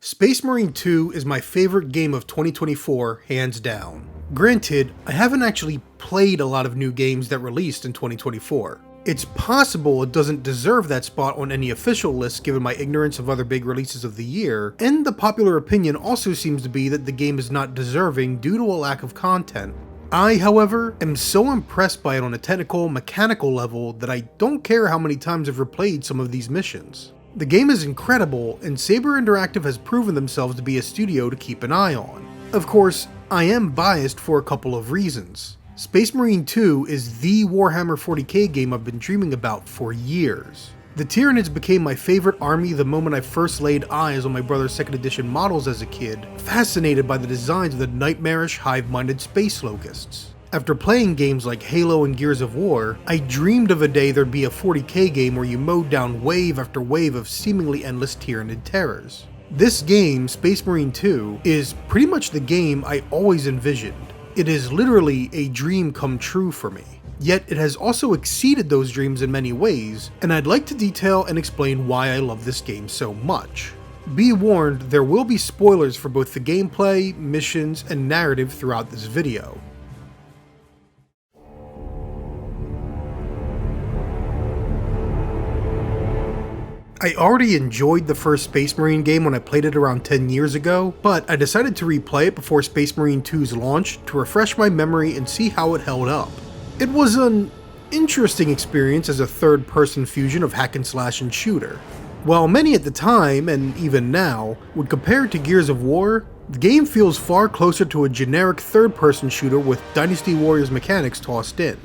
Space Marine 2 is my favorite game of 2024, hands down. Granted, I haven't actually played a lot of new games that released in 2024. It's possible it doesn't deserve that spot on any official list given my ignorance of other big releases of the year, and the popular opinion also seems to be that the game is not deserving due to a lack of content. I, however, am so impressed by it on a technical, mechanical level that I don't care how many times I've replayed some of these missions. The game is incredible, and Saber Interactive has proven themselves to be a studio to keep an eye on. Of course, I am biased for a couple of reasons. Space Marine 2 is the Warhammer 40K game I've been dreaming about for years. The Tyranids became my favorite army the moment I first laid eyes on my brother's 2nd edition models as a kid, fascinated by the designs of the nightmarish, hive-minded space locusts. After playing games like Halo and Gears of War, I dreamed of a day there'd be a 40k game where you mowed down wave after wave of seemingly endless Tyranid terrors. This game, Space Marine 2, is pretty much the game I always envisioned. It is literally a dream come true for me. Yet it has also exceeded those dreams in many ways, and I'd like to detail and explain why I love this game so much. Be warned, there will be spoilers for both the gameplay, missions, and narrative throughout this video. I already enjoyed the first Space Marine game when I played it around 10 years ago, but I decided to replay it before Space Marine 2's launch to refresh my memory and see how it held up. It was an interesting experience as a third-person fusion of hack and slash and shooter. While many at the time, and even now, would compare it to Gears of War, the game feels far closer to a generic third-person shooter with Dynasty Warriors mechanics tossed in.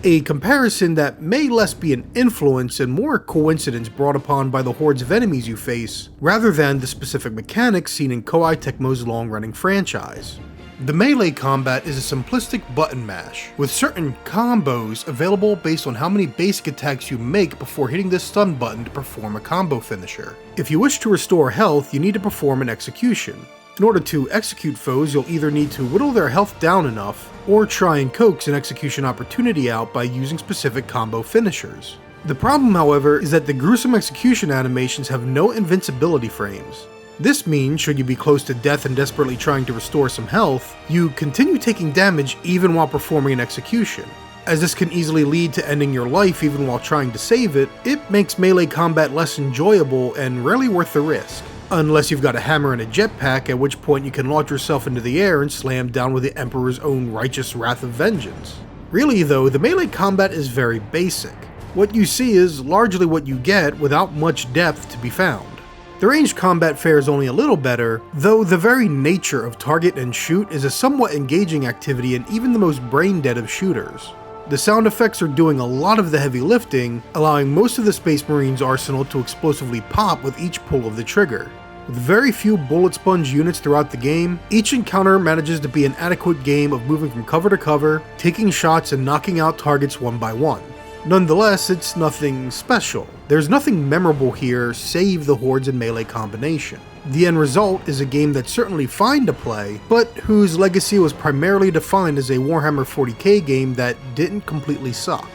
A comparison that may less be an influence and more a coincidence brought upon by the hordes of enemies you face, rather than the specific mechanics seen in Koei Tecmo's long-running franchise. The melee combat is a simplistic button mash, with certain combos available based on how many basic attacks you make before hitting the stun button to perform a combo finisher. If you wish to restore health, you need to perform an execution. In order to execute foes, you'll either need to whittle their health down enough, or try and coax an execution opportunity out by using specific combo finishers. The problem, however, is that the gruesome execution animations have no invincibility frames. This means, should you be close to death and desperately trying to restore some health, you continue taking damage even while performing an execution. As this can easily lead to ending your life even while trying to save it, it makes melee combat less enjoyable and rarely worth the risk. Unless you've got a hammer and a jetpack, at which point you can launch yourself into the air and slam down with the Emperor's own righteous wrath of vengeance. Really though, the melee combat is very basic. What you see is largely what you get without much depth to be found. The ranged combat fares only a little better, though the very nature of target and shoot is a somewhat engaging activity in even the most brain-dead of shooters. The sound effects are doing a lot of the heavy lifting, allowing most of the Space Marine's arsenal to explosively pop with each pull of the trigger. With very few bullet sponge units throughout the game, each encounter manages to be an adequate game of moving from cover to cover, taking shots and knocking out targets one by one. Nonetheless, it's nothing special. There's nothing memorable here save the hordes and melee combination. The end result is a game that's certainly fine to play, but whose legacy was primarily defined as a Warhammer 40k game that didn't completely suck.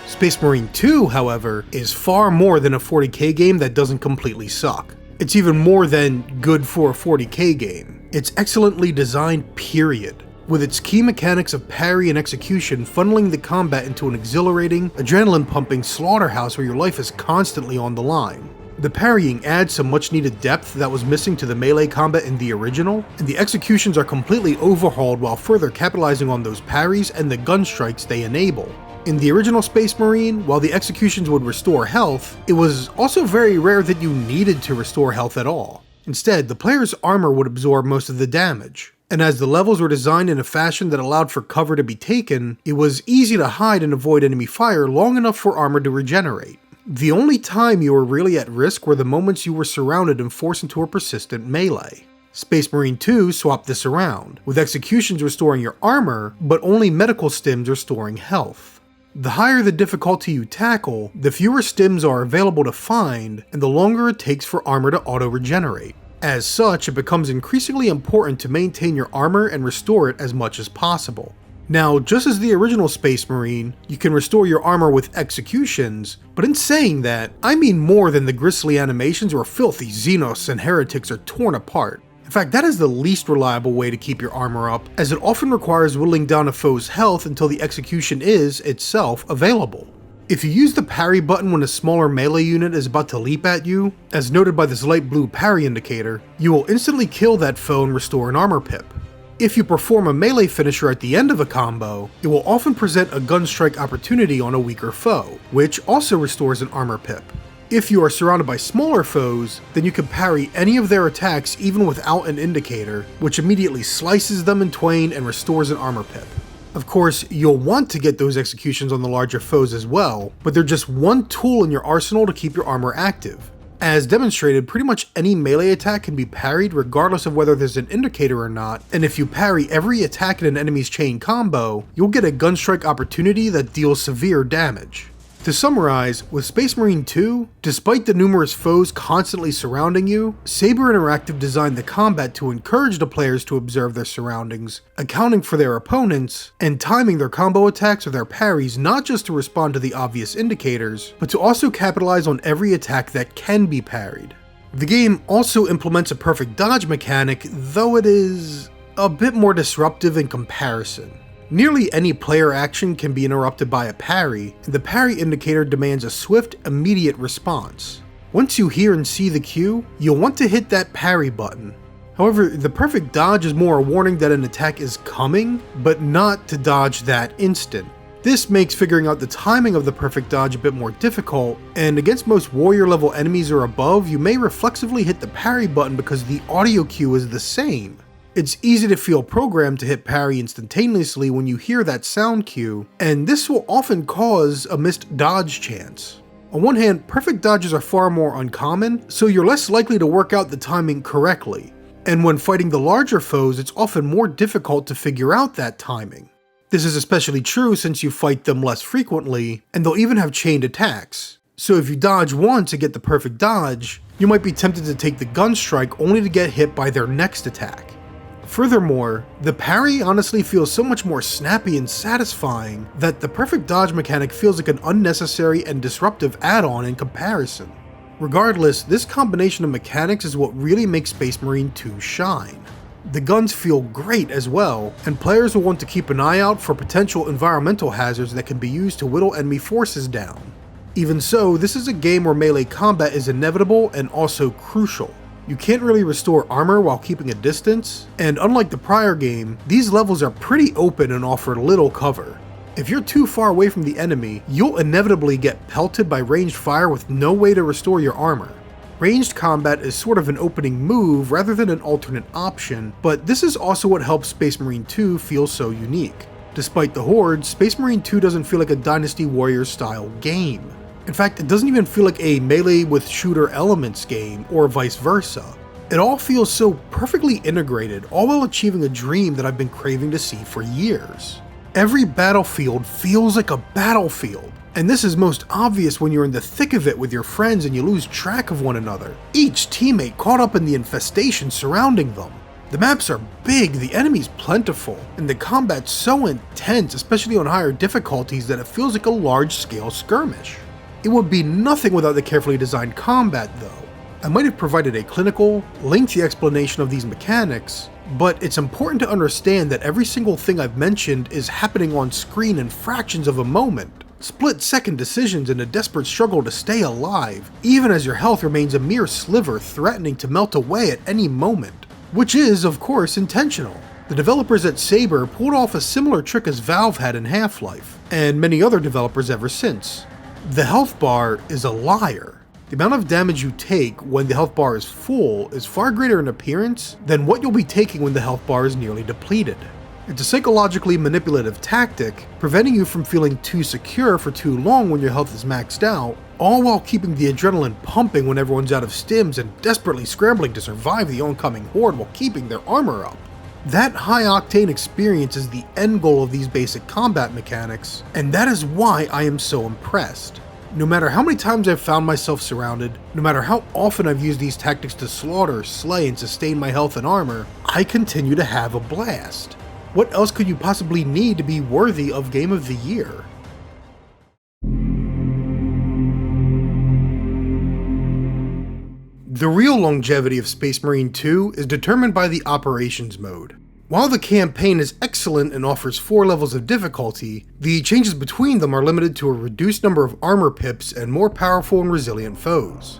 Space Marine 2, however, is far more than a 40k game that doesn't completely suck. It's even more than good for a 40k game. It's excellently designed, period. With its key mechanics of parry and execution funneling the combat into an exhilarating, adrenaline-pumping slaughterhouse where your life is constantly on the line. The parrying adds some much-needed depth that was missing to the melee combat in the original, and the executions are completely overhauled while further capitalizing on those parries and the gun strikes they enable. In the original Space Marine, while the executions would restore health, it was also very rare that you needed to restore health at all. Instead, the player's armor would absorb most of the damage. And as the levels were designed in a fashion that allowed for cover to be taken, it was easy to hide and avoid enemy fire long enough for armor to regenerate. The only time you were really at risk were the moments you were surrounded and forced into a persistent melee. Space Marine 2 swapped this around, with executions restoring your armor, but only medical stims restoring health. The higher the difficulty you tackle, the fewer stims are available to find, and the longer it takes for armor to auto-regenerate. As such, it becomes increasingly important to maintain your armor and restore it as much as possible. Now, just as the original Space Marine, you can restore your armor with executions, but in saying that, I mean more than the grisly animations where filthy Xenos and heretics are torn apart. In fact, that is the least reliable way to keep your armor up, as it often requires whittling down a foe's health until the execution is, itself, available. If you use the parry button when a smaller melee unit is about to leap at you, as noted by this light blue parry indicator, you will instantly kill that foe and restore an armor pip. If you perform a melee finisher at the end of a combo, it will often present a gun strike opportunity on a weaker foe, which also restores an armor pip. If you are surrounded by smaller foes, then you can parry any of their attacks even without an indicator, which immediately slices them in twain and restores an armor pip. Of course, you'll want to get those executions on the larger foes as well, but they're just one tool in your arsenal to keep your armor active. As demonstrated, pretty much any melee attack can be parried regardless of whether there's an indicator or not, and if you parry every attack in an enemy's chain combo, you'll get a gun strike opportunity that deals severe damage. To summarize, with Space Marine 2, despite the numerous foes constantly surrounding you, Saber Interactive designed the combat to encourage the players to observe their surroundings, accounting for their opponents, and timing their combo attacks or their parries not just to respond to the obvious indicators, but to also capitalize on every attack that can be parried. The game also implements a perfect dodge mechanic, though it is a bit more disruptive in comparison. Nearly any player action can be interrupted by a parry, and the parry indicator demands a swift, immediate response. Once you hear and see the cue, you'll want to hit that parry button. However, the perfect dodge is more a warning that an attack is coming, but not to dodge that instant. This makes figuring out the timing of the perfect dodge a bit more difficult, and against most warrior level enemies or above, you may reflexively hit the parry button because the audio cue is the same. It's easy to feel programmed to hit parry instantaneously when you hear that sound cue, and this will often cause a missed dodge chance. On one hand, perfect dodges are far more uncommon, so you're less likely to work out the timing correctly, and when fighting the larger foes, it's often more difficult to figure out that timing. This is especially true since you fight them less frequently, and they'll even have chained attacks. So if you dodge once and get the perfect dodge, you might be tempted to take the gun strike only to get hit by their next attack. Furthermore, the parry honestly feels so much more snappy and satisfying that the perfect dodge mechanic feels like an unnecessary and disruptive add-on in comparison. Regardless, this combination of mechanics is what really makes Space Marine 2 shine. The guns feel great as well, and players will want to keep an eye out for potential environmental hazards that can be used to whittle enemy forces down. Even so, this is a game where melee combat is inevitable and also crucial. You can't really restore armor while keeping a distance, and unlike the prior game, these levels are pretty open and offer little cover. If you're too far away from the enemy, you'll inevitably get pelted by ranged fire with no way to restore your armor. Ranged combat is sort of an opening move rather than an alternate option, but this is also what helps Space Marine 2 feel so unique. Despite the Horde, Space Marine 2 doesn't feel like a Dynasty Warriors style game. In fact, it doesn't even feel like a melee with shooter elements game, or vice versa. It all feels so perfectly integrated, all while achieving a dream that I've been craving to see for years. Every battlefield feels like a battlefield, and this is most obvious when you're in the thick of it with your friends and you lose track of one another, each teammate caught up in the infestation surrounding them. The maps are big, the enemies plentiful, and the combat's so intense, especially on higher difficulties, that it feels like a large-scale skirmish. It would be nothing without the carefully designed combat though. I might have provided a clinical, lengthy explanation of these mechanics, but it's important to understand that every single thing I've mentioned is happening on screen in fractions of a moment. Split-second decisions in a desperate struggle to stay alive, even as your health remains a mere sliver threatening to melt away at any moment. Which is, of course, intentional. The developers at Saber pulled off a similar trick as Valve had in Half-Life, and many other developers ever since. The health bar is a liar. The amount of damage you take when the health bar is full is far greater in appearance than what you'll be taking when the health bar is nearly depleted. It's a psychologically manipulative tactic, preventing you from feeling too secure for too long when your health is maxed out, all while keeping the adrenaline pumping when everyone's out of stims and desperately scrambling to survive the oncoming horde while keeping their armor up. That high-octane experience is the end goal of these basic combat mechanics, and that is why I am so impressed. No matter how many times I've found myself surrounded, no matter how often I've used these tactics to slaughter, slay, and sustain my health and armor, I continue to have a blast. What else could you possibly need to be worthy of Game of the Year? The real longevity of Space Marine 2 is determined by the Operations mode. While the campaign is excellent and offers 4 levels of difficulty, the changes between them are limited to a reduced number of armor pips and more powerful and resilient foes.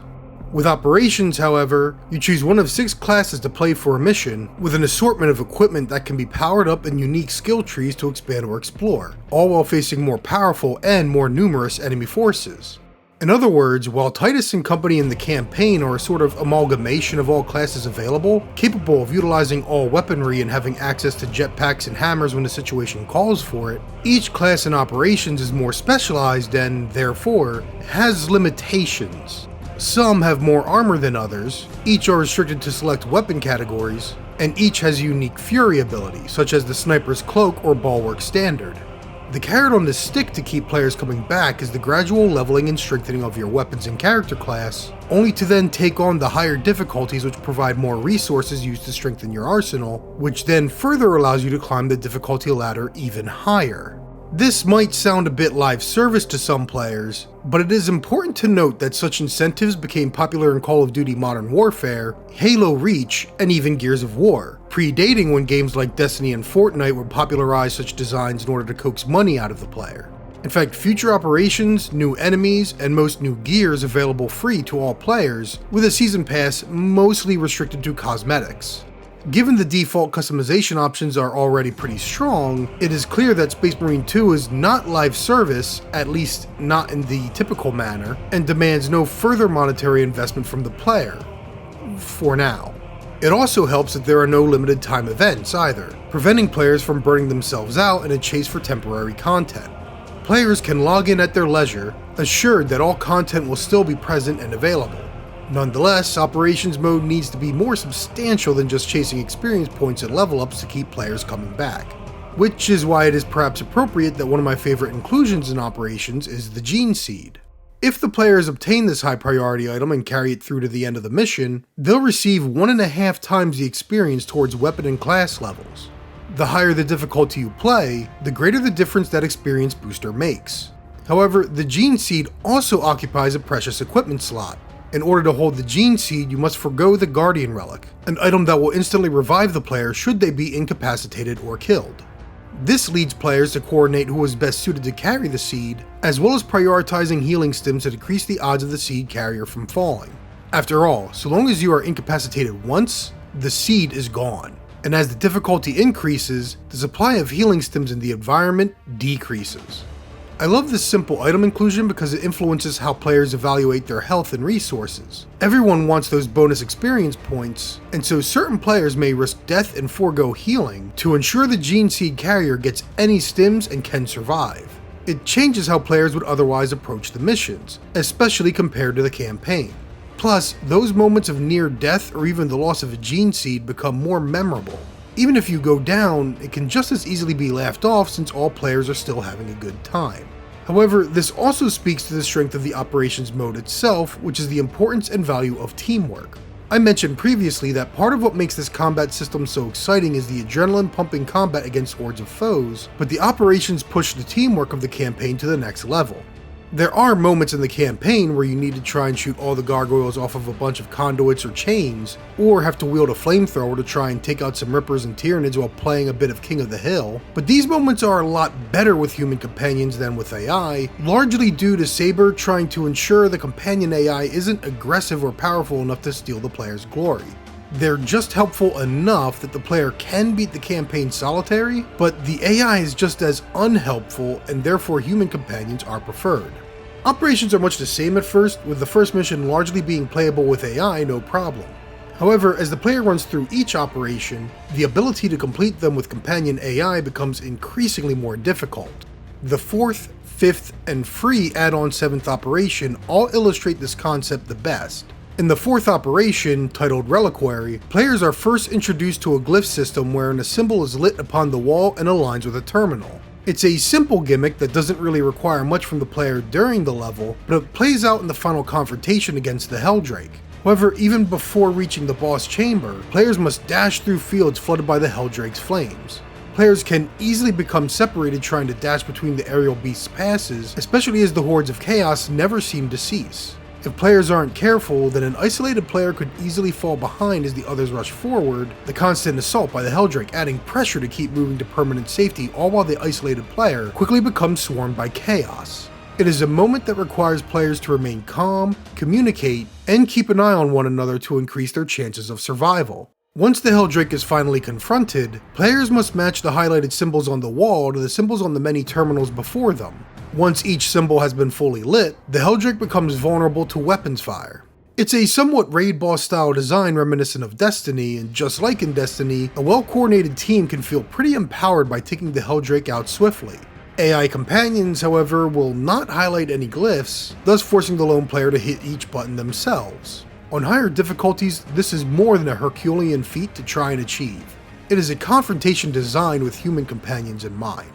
With Operations, however, you choose one of 6 classes to play for a mission, with an assortment of equipment that can be powered up and unique skill trees to expand or explore, all while facing more powerful and more numerous enemy forces. In other words, while Titus and company in the campaign are a sort of amalgamation of all classes available, capable of utilizing all weaponry and having access to jetpacks and hammers when the situation calls for it, each class in Operations is more specialized and, therefore, has limitations. Some have more armor than others, each are restricted to select weapon categories, and each has unique fury ability, such as the Sniper's Cloak or Bulwark Standard. The carrot on the stick to keep players coming back is the gradual leveling and strengthening of your weapons and character class, only to then take on the higher difficulties which provide more resources used to strengthen your arsenal, which then further allows you to climb the difficulty ladder even higher. This might sound a bit live service to some players, but it is important to note that such incentives became popular in Call of Duty Modern Warfare, Halo Reach, and even Gears of War, predating when games like Destiny and Fortnite would popularize such designs in order to coax money out of the player. In fact, future operations, new enemies, and most new gears available free to all players, with a season pass mostly restricted to cosmetics. Given the default customization options are already pretty strong, it is clear that Space Marine 2 is not live service, at least not in the typical manner, and demands no further monetary investment from the player. For now. It also helps that there are no limited time events either, preventing players from burning themselves out in a chase for temporary content. Players can log in at their leisure, assured that all content will still be present and available. Nonetheless, Operations mode needs to be more substantial than just chasing experience points and level ups to keep players coming back. Which is why it is perhaps appropriate that one of my favorite inclusions in Operations is the Gene Seed. If the players obtain this high priority item and carry it through to the end of the mission, they'll receive 1.5 times the experience towards weapon and class levels. The higher the difficulty you play, the greater the difference that experience booster makes. However, the Gene Seed also occupies a precious equipment slot. In order to hold the Gene Seed, you must forgo the Guardian Relic, an item that will instantly revive the player should they be incapacitated or killed. This leads players to coordinate who is best suited to carry the seed, as well as prioritizing healing stims to decrease the odds of the seed carrier from falling. After all, so long as you are incapacitated once, the seed is gone, and as the difficulty increases, the supply of healing stims in the environment decreases. I love this simple item inclusion because it influences how players evaluate their health and resources. Everyone wants those bonus experience points, and so certain players may risk death and forego healing to ensure the Gene Seed carrier gets any stims and can survive. It changes how players would otherwise approach the missions, especially compared to the campaign. Plus, those moments of near death or even the loss of a Gene Seed become more memorable. Even if you go down, it can just as easily be laughed off since all players are still having a good time. However, this also speaks to the strength of the Operations mode itself, which is the importance and value of teamwork. I mentioned previously that part of what makes this combat system so exciting is the adrenaline-pumping combat against hordes of foes, but the Operations push the teamwork of the campaign to the next level. There are moments in the campaign where you need to try and shoot all the gargoyles off of a bunch of conduits or chains, or have to wield a flamethrower to try and take out some rippers and tyranids while playing a bit of King of the Hill, but these moments are a lot better with human companions than with AI, largely due to Saber trying to ensure the companion AI isn't aggressive or powerful enough to steal the player's glory. They're just helpful enough that the player can beat the campaign solitary, but the AI is just as unhelpful and therefore human companions are preferred. Operations are much the same at first, with the first mission largely being playable with AI no problem. However, as the player runs through each operation, the ability to complete them with companion AI becomes increasingly more difficult. The 4th, 5th, and free add-on 7th operation all illustrate this concept the best. In the 4th operation, titled Reliquary, players are first introduced to a glyph system wherein a symbol is lit upon the wall and aligns with a terminal. It's a simple gimmick that doesn't really require much from the player during the level, but it plays out in the final confrontation against the Helldrake. However, even before reaching the boss chamber, players must dash through fields flooded by the Helldrake's flames. Players can easily become separated trying to dash between the aerial beast's passes, especially as the hordes of chaos never seem to cease. If players aren't careful, then an isolated player could easily fall behind as the others rush forward, the constant assault by the Helldrake adding pressure to keep moving to permanent safety, all while the isolated player quickly becomes swarmed by chaos. It is a moment that requires players to remain calm, communicate, and keep an eye on one another to increase their chances of survival. Once the Helldrake is finally confronted, players must match the highlighted symbols on the wall to the symbols on the many terminals before them. Once each symbol has been fully lit, the Helldrake becomes vulnerable to weapons fire. It's a somewhat raid boss style design reminiscent of Destiny, and just like in Destiny, a well-coordinated team can feel pretty empowered by taking the Helldrake out swiftly. AI companions, however, will not highlight any glyphs, thus forcing the lone player to hit each button themselves. On higher difficulties, this is more than a Herculean feat to try and achieve. It is a confrontation designed with human companions in mind.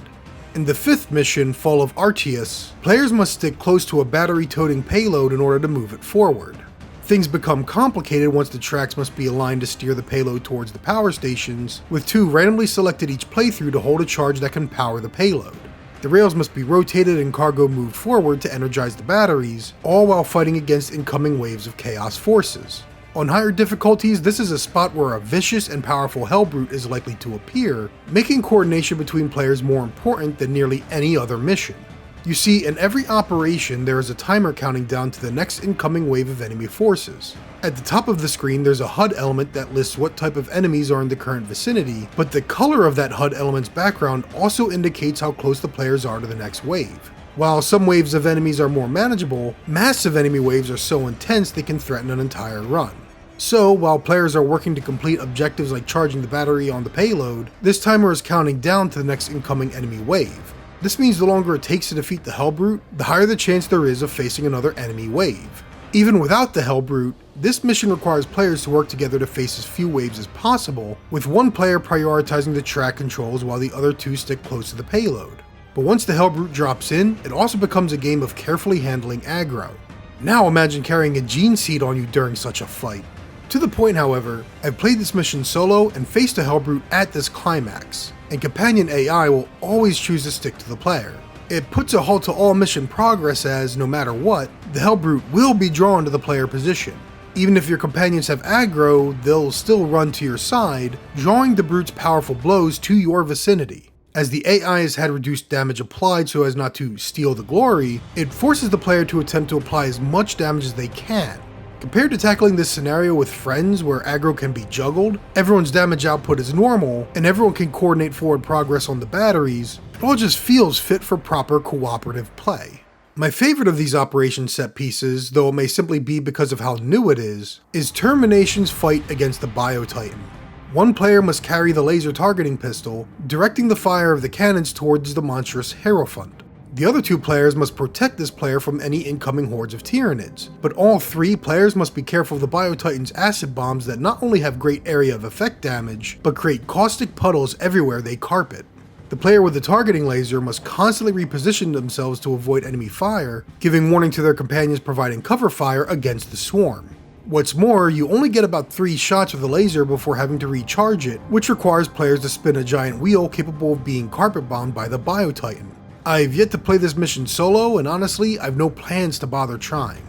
In the 5th mission, Fall of Arceus, players must stick close to a battery-toting payload in order to move it forward. Things become complicated once the tracks must be aligned to steer the payload towards the power stations, with 2 randomly selected each playthrough to hold a charge that can power the payload. The rails must be rotated and cargo moved forward to energize the batteries, all while fighting against incoming waves of chaos forces. On higher difficulties, this is a spot where a vicious and powerful Hellbrute is likely to appear, making coordination between players more important than nearly any other mission. You see, in every operation there is a timer counting down to the next incoming wave of enemy forces. At the top of the screen there's a HUD element that lists what type of enemies are in the current vicinity, but the color of that HUD element's background also indicates how close the players are to the next wave. While some waves of enemies are more manageable, massive enemy waves are so intense they can threaten an entire run. So, while players are working to complete objectives like charging the battery on the payload, this timer is counting down to the next incoming enemy wave. This means the longer it takes to defeat the Hellbrute, the higher the chance there is of facing another enemy wave. Even without the Hellbrute, this mission requires players to work together to face as few waves as possible, with one player prioritizing the track controls while the other 2 stick close to the payload. But once the Hellbrute drops in, it also becomes a game of carefully handling aggro. Now imagine carrying a gene seed on you during such a fight. To the point, however, I've played this mission solo and faced a Hellbrute at this climax, and companion AI will always choose to stick to the player. It puts a halt to all mission progress as, no matter what, the Hellbrute will be drawn to the player position. Even if your companions have aggro, they'll still run to your side, drawing the brute's powerful blows to your vicinity. As the AI has had reduced damage applied so as not to steal the glory, it forces the player to attempt to apply as much damage as they can. Compared to tackling this scenario with friends where aggro can be juggled, everyone's damage output is normal, and everyone can coordinate forward progress on the batteries, it all just feels fit for proper cooperative play. My favorite of these operation set pieces, though it may simply be because of how new it is Termination's fight against the Bio-Titan. One player must carry the laser targeting pistol, directing the fire of the cannons towards the monstrous Hierophant. The other 2 players must protect this player from any incoming hordes of Tyranids, but all 3 players must be careful of the Bio-Titan's acid bombs that not only have great area of effect damage, but create caustic puddles everywhere they carpet. The player with the targeting laser must constantly reposition themselves to avoid enemy fire, giving warning to their companions providing cover fire against the swarm. What's more, you only get about 3 shots of the laser before having to recharge it, which requires players to spin a giant wheel capable of being carpet bombed by the Bio-Titan. I've yet to play this mission solo, and honestly, I've no plans to bother trying.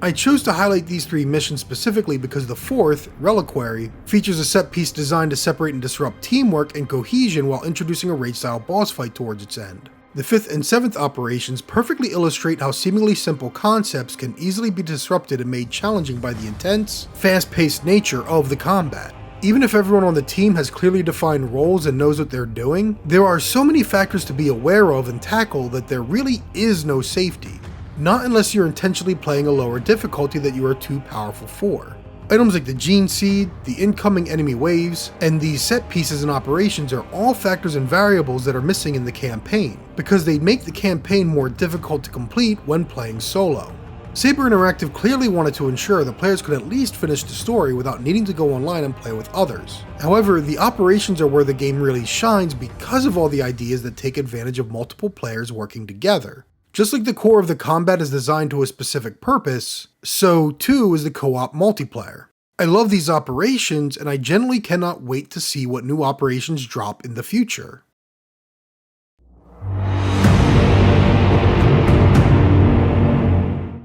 I chose to highlight these 3 missions specifically because the 4th, Reliquary, features a set piece designed to separate and disrupt teamwork and cohesion while introducing a raid-style boss fight towards its end. The 5th and 7th operations perfectly illustrate how seemingly simple concepts can easily be disrupted and made challenging by the intense, fast-paced nature of the combat. Even if everyone on the team has clearly defined roles and knows what they're doing, there are so many factors to be aware of and tackle that there really is no safety. Not unless you're intentionally playing a lower difficulty that you are too powerful for. Items like the Gene Seed, the incoming enemy waves, and these set pieces and operations are all factors and variables that are missing in the campaign, because they make the campaign more difficult to complete when playing solo. Saber Interactive clearly wanted to ensure that players could at least finish the story without needing to go online and play with others. However, the operations are where the game really shines because of all the ideas that take advantage of multiple players working together. Just like the core of the combat is designed to a specific purpose, so too is the co-op multiplayer. I love these operations, and I genuinely cannot wait to see what new operations drop in the future.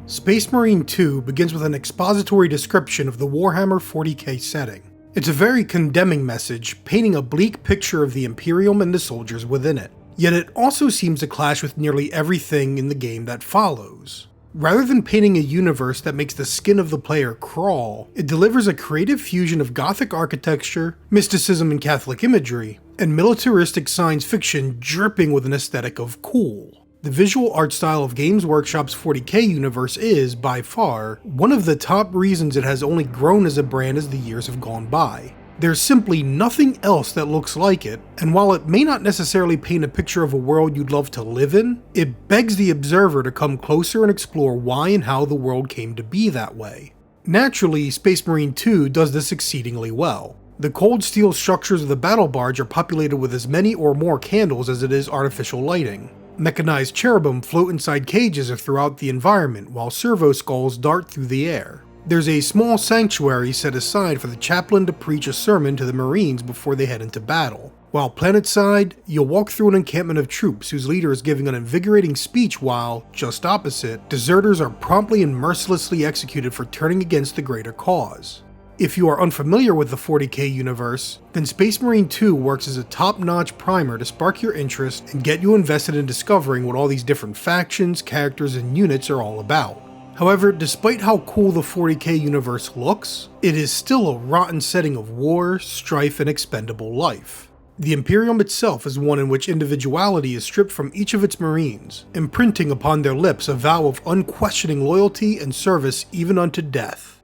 Space Marine 2 begins with an expository description of the Warhammer 40K setting. It's a very condemning message, painting a bleak picture of the Imperium and the soldiers within it. Yet it also seems to clash with nearly everything in the game that follows. Rather than painting a universe that makes the skin of the player crawl, it delivers a creative fusion of Gothic architecture, mysticism and Catholic imagery, and militaristic science fiction dripping with an aesthetic of cool. The visual art style of Games Workshop's 40K universe is, by far, one of the top reasons it has only grown as a brand as the years have gone by. There's simply nothing else that looks like it, and while it may not necessarily paint a picture of a world you'd love to live in, it begs the observer to come closer and explore why and how the world came to be that way. Naturally, Space Marine 2 does this exceedingly well. The cold steel structures of the battle barge are populated with as many or more candles as it is artificial lighting. Mechanized cherubim float inside cages or throughout the environment, while servo skulls dart through the air. There's a small sanctuary set aside for the chaplain to preach a sermon to the Marines before they head into battle. While planetside, you'll walk through an encampment of troops whose leader is giving an invigorating speech while, just opposite, deserters are promptly and mercilessly executed for turning against the greater cause. If you are unfamiliar with the 40K universe, then Space Marine 2 works as a top-notch primer to spark your interest and get you invested in discovering what all these different factions, characters, and units are all about. However, despite how cool the 40K universe looks, it is still a rotten setting of war, strife, and expendable life. The Imperium itself is one in which individuality is stripped from each of its Marines, imprinting upon their lips a vow of unquestioning loyalty and service even unto death.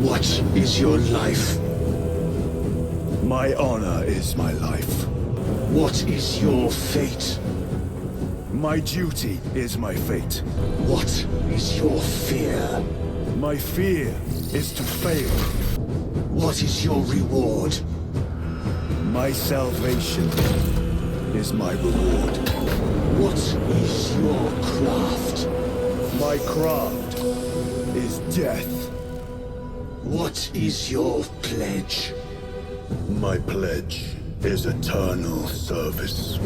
What is your life? My honor is my life. What is your fate? My duty is my fate. What is your fear? My fear is to fail. What is your reward? My salvation is my reward. What is your craft? My craft is death. What is your pledge? My pledge is eternal service.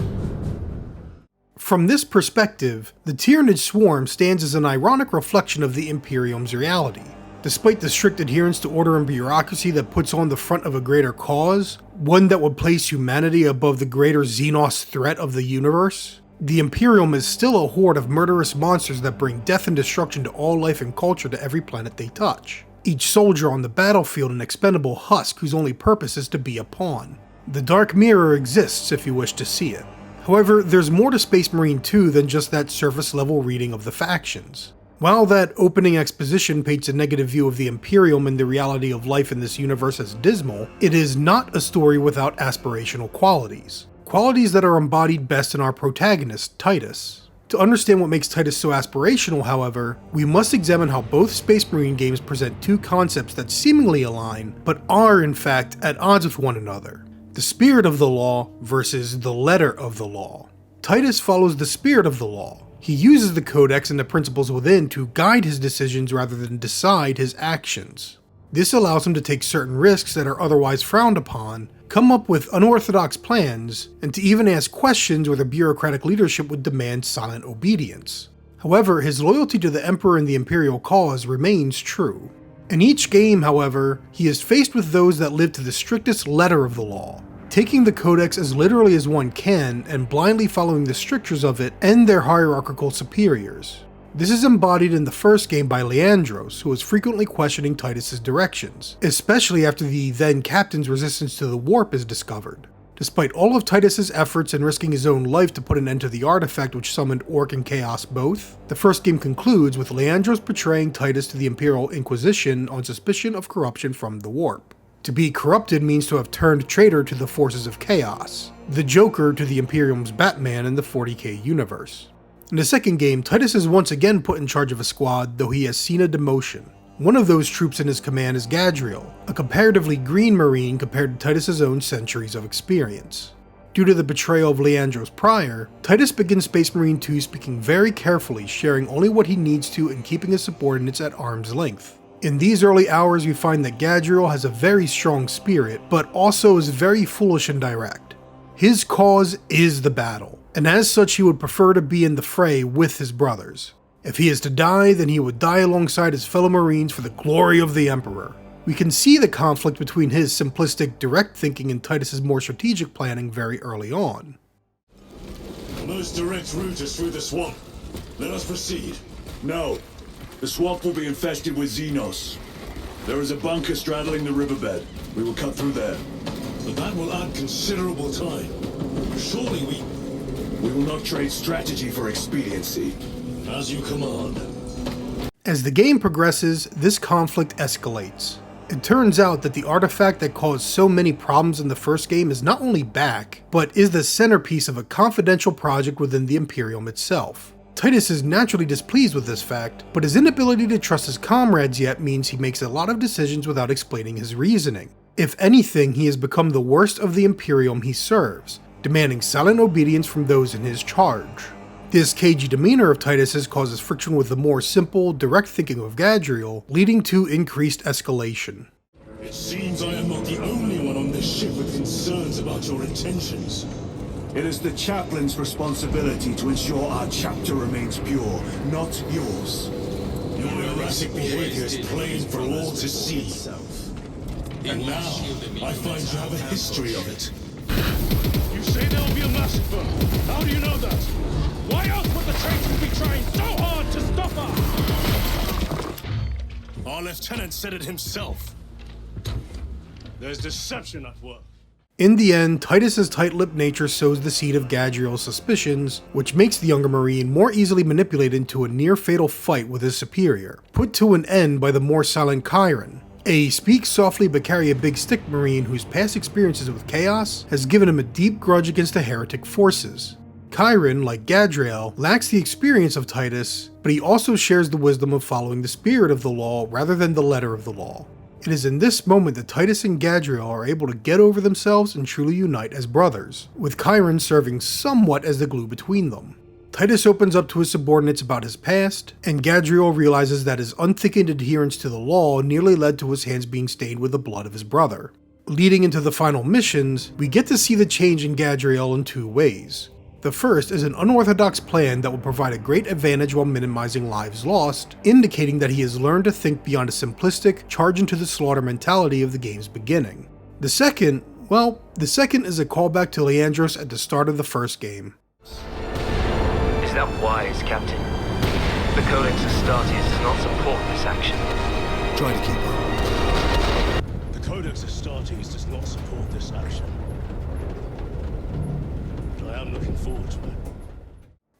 From this perspective, the Tyranid Swarm stands as an ironic reflection of the Imperium's reality. Despite the strict adherence to order and bureaucracy that puts on the front of a greater cause, one that would place humanity above the greater Xenos threat of the universe, the Imperium is still a horde of murderous monsters that bring death and destruction to all life and culture to every planet they touch. Each soldier on the battlefield an expendable husk whose only purpose is to be a pawn. The Dark Mirror exists if you wish to see it. However, there's more to Space Marine 2 than just that surface level reading of the factions. While that opening exposition paints a negative view of the Imperium and the reality of life in this universe as dismal, it is not a story without aspirational qualities. Qualities that are embodied best in our protagonist, Titus. To understand what makes Titus so aspirational, however, we must examine how both Space Marine games present two concepts that seemingly align, but are in fact at odds with one another. The spirit of the law versus the letter of the law. Titus follows the spirit of the law. He uses the codex and the principles within to guide his decisions rather than decide his actions. This allows him to take certain risks that are otherwise frowned upon, come up with unorthodox plans, and to even ask questions where the bureaucratic leadership would demand silent obedience. However, his loyalty to the Emperor and the Imperial cause remains true. In each game, however, he is faced with those that live to the strictest letter of the law, taking the codex as literally as one can and blindly following the strictures of it and their hierarchical superiors. This is embodied in the first game by Leandros, who is frequently questioning Titus's directions, especially after the then captain's resistance to the warp is discovered. Despite all of Titus's efforts and risking his own life to put an end to the artifact which summoned Orc and Chaos both, the first game concludes with Leandros betraying Titus to the Imperial Inquisition on suspicion of corruption from the warp. To be corrupted means to have turned traitor to the forces of chaos, the Joker to the Imperium's Batman in the 40K universe. In the second game, Titus is once again put in charge of a squad, though he has seen a demotion. One of those troops in his command is Gadriel, a comparatively green Marine compared to Titus's own centuries of experience. Due to the betrayal of Leandros prior, Titus begins Space Marine 2 speaking very carefully, sharing only what he needs to and keeping his subordinates at arm's length. In these early hours, we find that Gadriel has a very strong spirit, but also is very foolish and direct. His cause is the battle, and as such he would prefer to be in the fray with his brothers. If he is to die, then he would die alongside his fellow Marines for the glory of the Emperor. We can see the conflict between his simplistic, direct thinking and Titus's more strategic planning very early on. The most direct route is through the swamp. Let us proceed. No. The swamp will be infested with Xenos. There is a bunker straddling the riverbed. We will cut through there. But that will add considerable time. Surely We will not trade strategy for expediency. as you command. As the game progresses, this conflict escalates. It turns out that the artifact that caused so many problems in the first game is not only back, but is the centerpiece of a confidential project within the Imperium itself. Titus is naturally displeased with this fact, but his inability to trust his comrades yet means he makes a lot of decisions without explaining his reasoning. If anything, he has become the worst of the Imperium he serves, demanding silent obedience from those in his charge. This cagey demeanor of Titus's causes friction with the more simple, direct thinking of Gadriel, leading to increased escalation. It seems I am not the only one on this ship with concerns about your intentions. It is the chaplain's responsibility to ensure our chapter remains pure, not yours. Your erratic behavior is plain for all to see. And now, I find you have a history of it. You say there will be a massacre. How do you know that? Why else would the traitors be trying so hard to stop us? Our lieutenant said it himself. There's deception at work. In the end, Titus's tight-lipped nature sows the seed of Gadriel's suspicions, which makes the younger Marine more easily manipulated into a near-fatal fight with his superior, put to an end by the more silent Chiron, a speak softly but carry a big stick Marine whose past experiences with chaos has given him a deep grudge against the heretic forces. Chiron, like Gadriel, lacks the experience of Titus, but he also shares the wisdom of following the spirit of the law rather than the letter of the law. It is in this moment that Titus and Gadriel are able to get over themselves and truly unite as brothers, with Chiron serving somewhat as the glue between them. Titus opens up to his subordinates about his past, and Gadriel realizes that his unthinking adherence to the law nearly led to his hands being stained with the blood of his brother. Leading into the final missions, we get to see the change in Gadriel in two ways. The first is an unorthodox plan that will provide a great advantage while minimizing lives lost, indicating that he has learned to think beyond a simplistic, charge into the slaughter mentality of the game's beginning. The second is a callback to Leandros at the start of the first game. Is that wise, Captain? The Codex Astartes does not support this action. Try to keep up. The Codex Astartes does not support this action. But I am looking forward to it.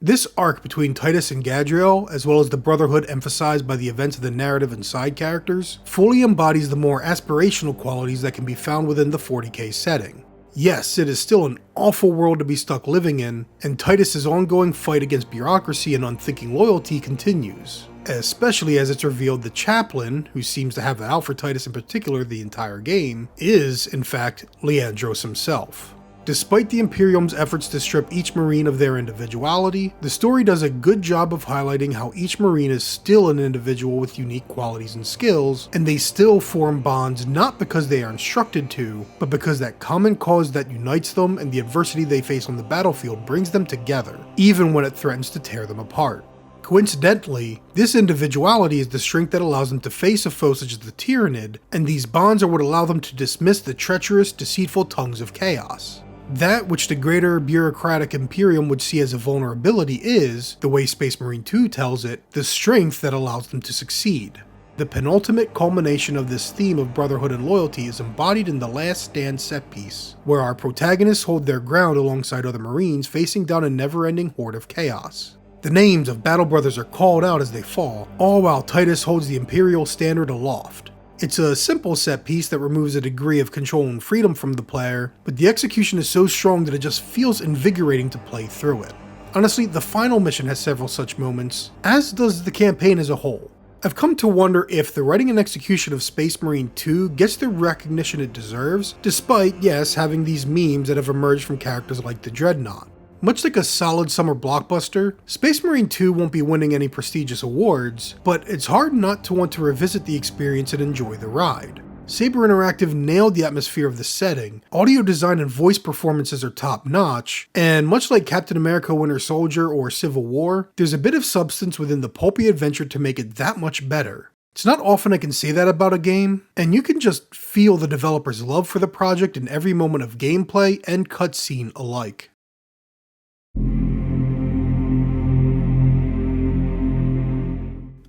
This arc between Titus and Gadriel, as well as the Brotherhood emphasized by the events of the narrative and side characters, fully embodies the more aspirational qualities that can be found within the 40K setting. Yes, it is still an awful world to be stuck living in, and Titus's ongoing fight against bureaucracy and unthinking loyalty continues, especially as it's revealed the chaplain, who seems to have it out for Titus in particular the entire game, is, in fact, Leandros himself. Despite the Imperium's efforts to strip each Marine of their individuality, the story does a good job of highlighting how each Marine is still an individual with unique qualities and skills, and they still form bonds not because they are instructed to, but because that common cause that unites them and the adversity they face on the battlefield brings them together, even when it threatens to tear them apart. Coincidentally, this individuality is the strength that allows them to face a foe such as the Tyrannid, and these bonds are what allow them to dismiss the treacherous, deceitful tongues of chaos. That which the greater bureaucratic Imperium would see as a vulnerability is, the way Space Marine 2 tells it, the strength that allows them to succeed. The penultimate culmination of this theme of brotherhood and loyalty is embodied in the Last Stand set piece, where our protagonists hold their ground alongside other Marines facing down a never-ending horde of chaos. The names of battle brothers are called out as they fall, all while Titus holds the Imperial standard aloft. It's a simple set piece that removes a degree of control and freedom from the player, but the execution is so strong that it just feels invigorating to play through it. Honestly, the final mission has several such moments, as does the campaign as a whole. I've come to wonder if the writing and execution of Space Marine 2 gets the recognition it deserves, despite, yes, having these memes that have emerged from characters like the Dreadnought. Much like a solid summer blockbuster, Space Marine 2 won't be winning any prestigious awards, but it's hard not to want to revisit the experience and enjoy the ride. Saber Interactive nailed the atmosphere of the setting, audio design and voice performances are top notch, and much like Captain America Winter Soldier or Civil War, there's a bit of substance within the pulpy adventure to make it that much better. It's not often I can say that about a game, and you can just feel the developer's love for the project in every moment of gameplay and cutscene alike.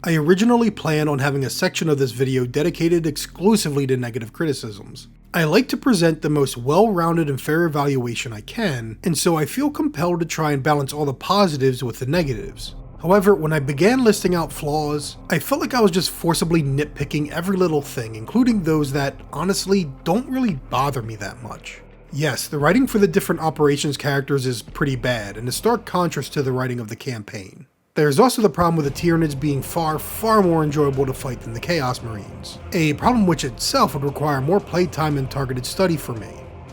I originally planned on having a section of this video dedicated exclusively to negative criticisms. I like to present the most well-rounded and fair evaluation I can, and so I feel compelled to try and balance all the positives with the negatives. However, when I began listing out flaws, I felt like I was just forcibly nitpicking every little thing, including those that, honestly, don't really bother me that much. Yes, the writing for the different operations characters is pretty bad, and a stark contrast to the writing of the campaign. There's also the problem with the Tyranids being far more enjoyable to fight than the Chaos Marines, a problem which itself would require more playtime and targeted study for me.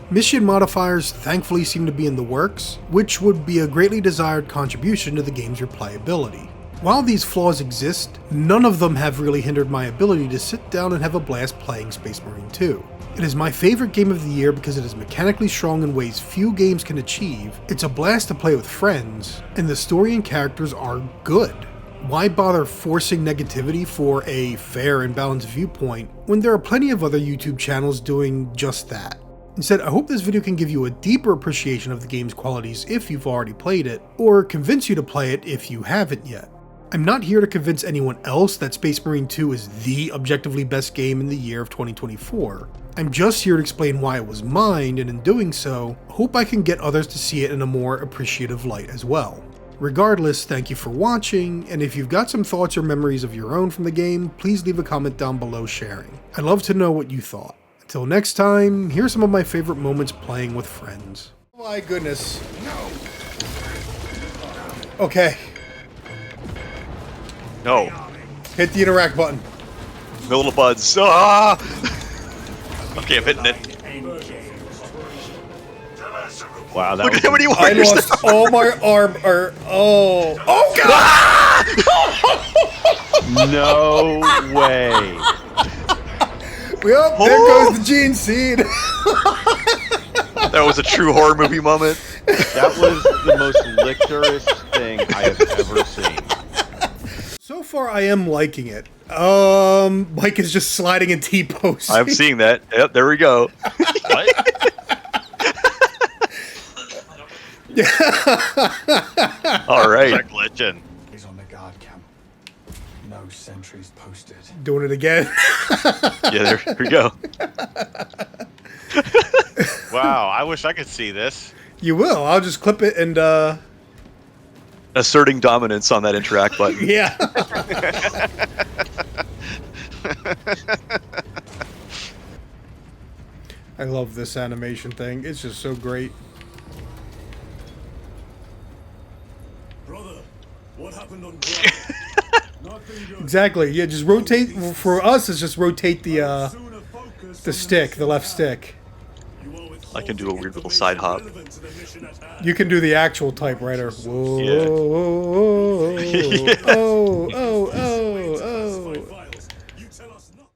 Mission modifiers thankfully seem to be in the works, which would be a greatly desired contribution to the game's replayability. While these flaws exist, none of them have really hindered my ability to sit down and have a blast playing Space Marine 2. It is my favorite game of the year because it is mechanically strong in ways few games can achieve, it's a blast to play with friends, and the story and characters are good. Why bother forcing negativity for a fair and balanced viewpoint when there are plenty of other YouTube channels doing just that? Instead, I hope this video can give you a deeper appreciation of the game's qualities if you've already played it, or convince you to play it if you haven't yet. I'm not here to convince anyone else that Space Marine 2 is the objectively best game in the year of 2024. I'm just here to explain why it was mine, and in doing so, hope I can get others to see it in a more appreciative light as well. Regardless, thank you for watching, and if you've got some thoughts or memories of your own from the game, please leave a comment down below sharing. I'd love to know what you thought. Until next time, here's some of my favorite moments playing with friends. Oh my goodness. Okay. No. Hit the interact button. Little buds. Ah! Okay, I'm hitting it. Wow, that Look was at how many I warriors lost all my arm, oh god! no way. Well, there goes the gene seed. That was a true horror movie moment. That was the most lictorious thing I have ever seen. So far, I am liking it. Mike is just sliding and T-posing. I'm seeing that. Yep, there we go. What? All right. Start glitching. He's on the guard camp. No sentries posted. Doing it again. Yeah, there we go. Wow, I wish I could see this. You will. I'll just clip it and, Asserting dominance on that interact button. yeah. I love this animation thing. It's just so great. Brother, what happened on Nothing good. Exactly. Yeah, just rotate. For us, it's just rotate the Sooner focus the on stick, the left stick. You are withholding I can do a weird little side hop. relevant to the mission at hand. You can do the actual typewriter. Whoa, Yeah. oh, oh,